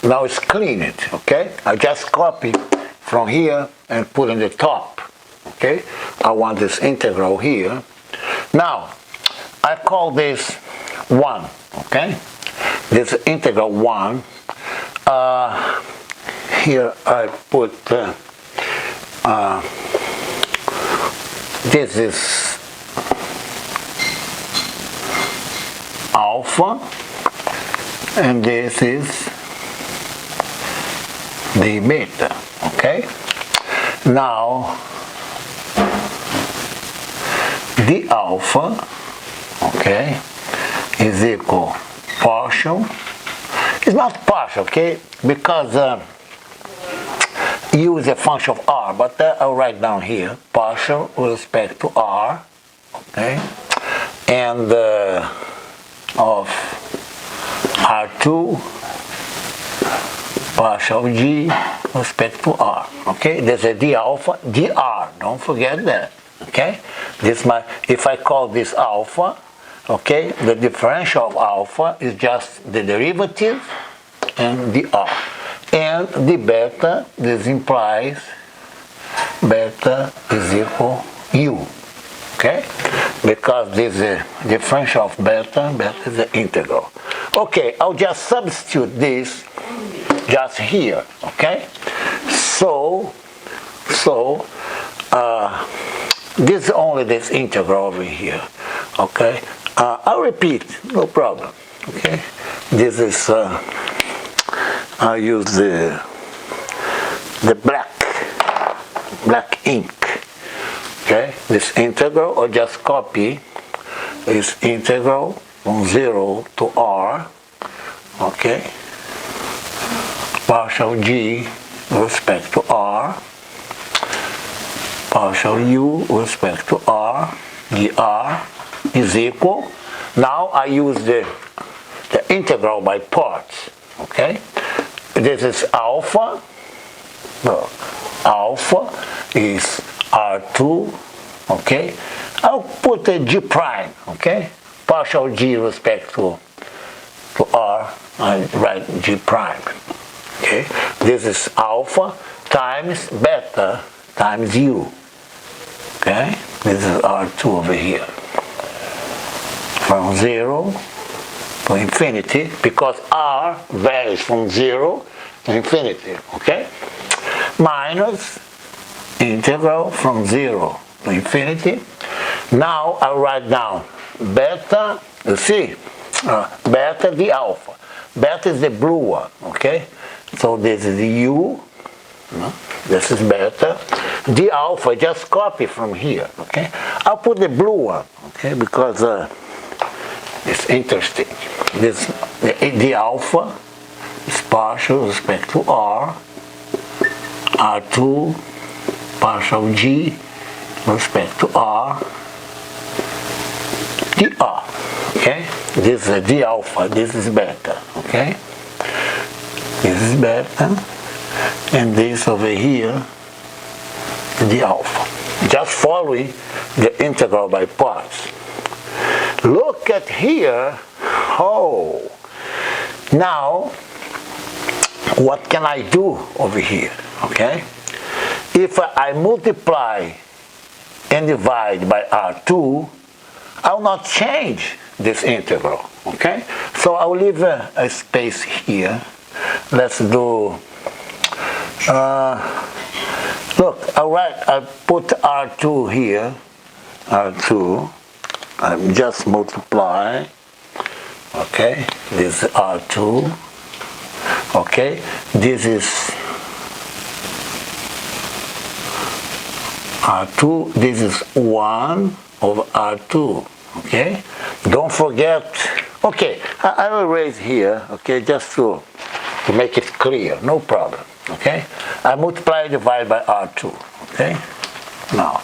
Now it's cleaned, okay? I just copy from here and put in the top, okay? I want this integral here. Now, I call this 1, okay? This integral 1. Here I put, this is alpha, and this is the beta, okay? Now, the alpha, okay, is equal partial. It's not partial, okay, because u is a function of r, but I'll write down here partial with respect to r, okay, and of r2 partial g with respect to r, okay. There's a d alpha, dr, don't forget that, okay. This if I call this alpha, okay, the differential of alpha is just the derivative and the r. And the beta, this implies beta is equal u, okay? Because this is a differential of beta, beta is the integral. Okay, I'll just substitute this just here, okay? So this is only this integral over here, okay? I'll repeat, no problem, okay? This is, I use the black ink, okay? This integral, or just copy, is integral from 0 to r, okay? Partial g with respect to r, partial u with respect to r, dr is equal. Now I use the integral by parts, okay? This is alpha. Look, alpha is r2, okay? I'll put a g prime, okay? Partial g with respect to r, I write g prime, okay? This is alpha times beta times u, okay? This is r2 over here. From 0 to infinity, because r varies from 0 to infinity, okay? Minus integral from 0 to infinity. Now I write down beta, you see, beta the alpha. Beta is the blue one, okay? So this is the u, this is beta. The alpha, just copy from here, okay? I'll put the blue one, okay, because it's interesting. The alpha is partial with respect to r, r2 partial g with respect to r, dr, okay? This is d alpha, this is beta, okay? This is beta, and this over here, the alpha. Just following the integral by parts. Look at here. Oh, now what can I do over here? Okay, if I multiply and divide by r2, I will not change this integral. Okay, so I'll leave a space here. Let's do. Look, I put r2 here. R2. I just multiply, okay, this is R2, okay, this is R2, this is 1 over R2, okay, don't forget, okay, I will erase here, okay, just to make it clear, no problem, okay, I multiply and divide by R2, okay, now,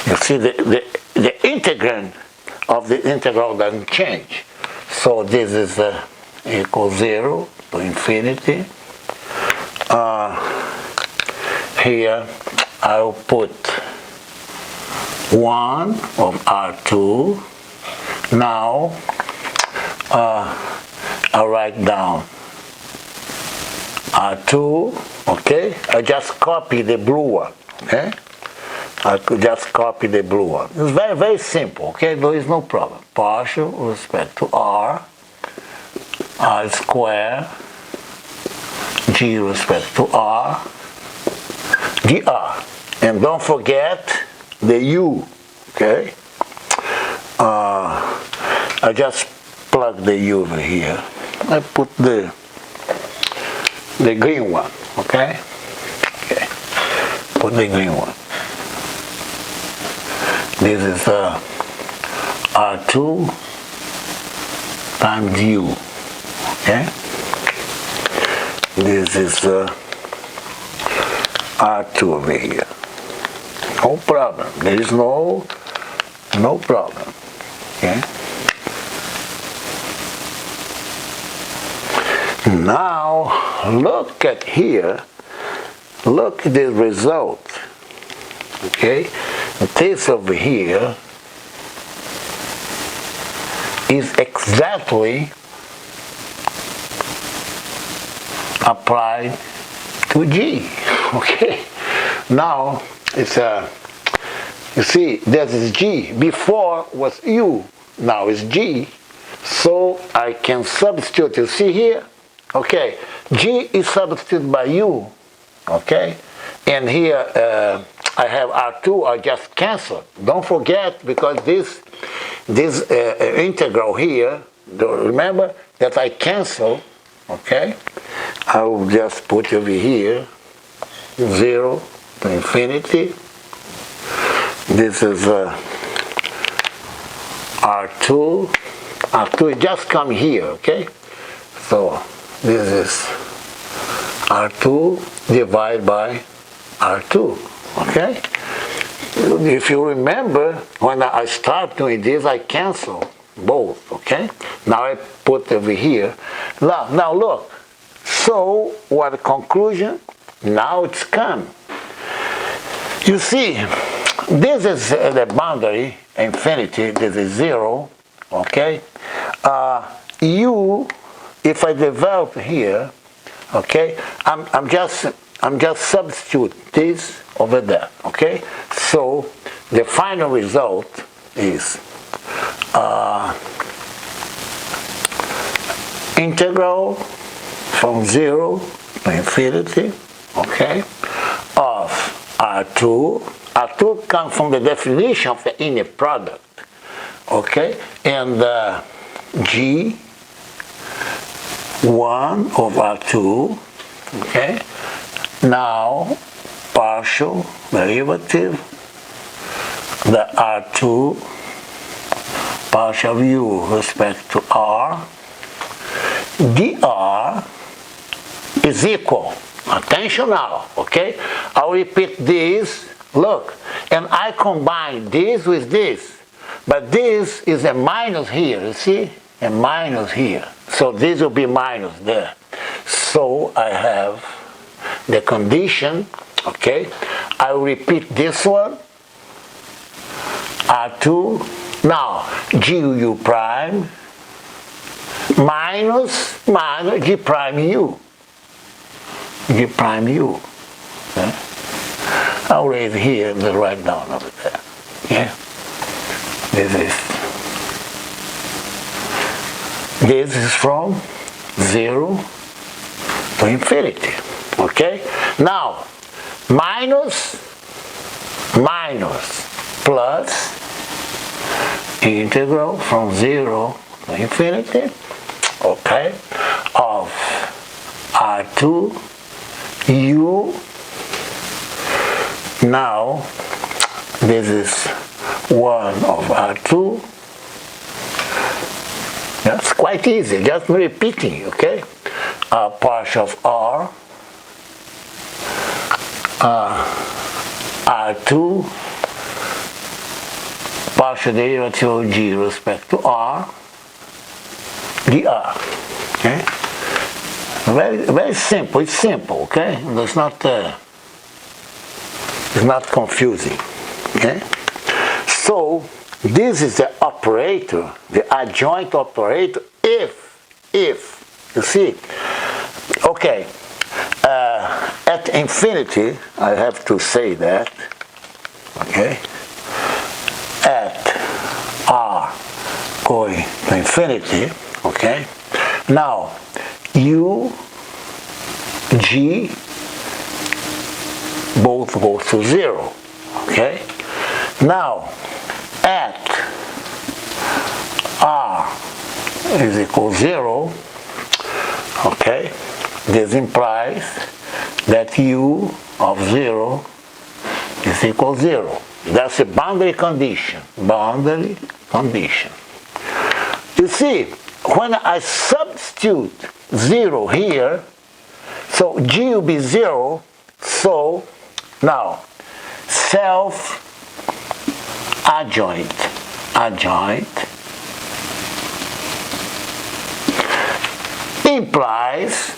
you see the integrand of the integral doesn't change. So this is equals 0 to infinity. Here I'll put 1 of R2. Now I'll write down R2, okay? I just copy the blue one, okay? I could just copy the blue one. It's very, very simple, okay? There is no problem. Partial with respect to R squared, G with respect to R, dr. And don't forget the U, okay? I just plug the U over here. I put the green one, okay? Okay, put the green one. This is R2 times U, okay? This is R2 over here. No problem. There is no problem, okay? Now look at here. Look at the result, okay? This over here is exactly applied to G, okay? Now it's you see, this is G. Before was U, now it's G. So I can substitute, you see here? Okay, G is substituted by U, okay? And here I have R2, I just cancel. Don't forget, because this integral here, remember that I cancel, okay? I will just put over here 0 to infinity. This is R2. R2 just come here, okay? So this is R2 divided by R2, okay? If you remember, when I start doing this, I cancel both, okay? Now I put over here. Now look, so what the conclusion? Now it's come. You see, this is the boundary, infinity, this is 0, okay? U, if I develop here, okay, I'm just substitute this over there, okay? So the final result is integral from 0 to infinity, okay, of R2. R2 comes from the definition of the inner product, okay, and G 1 of R2, okay. Now partial derivative, the R2 partial of U with respect to R, dr is equal. Attention now, okay? I'll repeat this. Look, and I combine this with this, but this is a minus here, you see? A minus here. So this will be minus there. So I have the condition, okay? I will repeat this one, R2, now GU prime minus G prime U. G prime U. Okay? I'll raise here and write down over there. Yeah? This is from 0 to infinity. Okay? Now, minus plus integral from 0 to infinity, okay, of R2 U. Now this is 1 of R2. That's quite easy, just repeating, okay? Partial of R, R2, partial derivative of G with respect to R, dr. Okay? Very simple. It's simple, okay? It's not confusing, okay? So this is the operator, the adjoint operator, if, you see, okay, at infinity, I have to say that, okay, at r going to infinity, okay, now u, g, both go to 0, okay, now at r is equal 0, okay, this implies that u of 0 is equal 0. That's a boundary condition. Boundary condition. You see, when I substitute 0 here, so g will be 0, so now self-adjoint, implies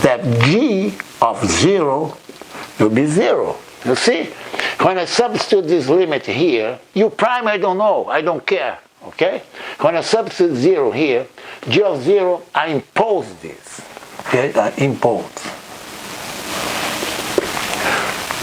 that g of 0 will be 0. You see? When I substitute this limit here, u prime I don't know, I don't care, okay? When I substitute 0 here, g of 0, I impose this, okay? I impose.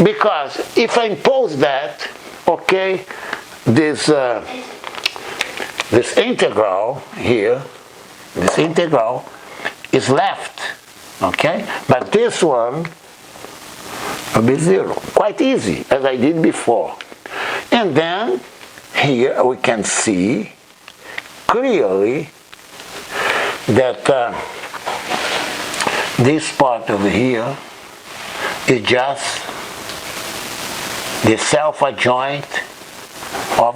Because if I impose that, okay, this integral here, this integral is left, okay? But this one will be 0. Quite easy, as I did before. And then here we can see clearly that this part over here is just the self-adjoint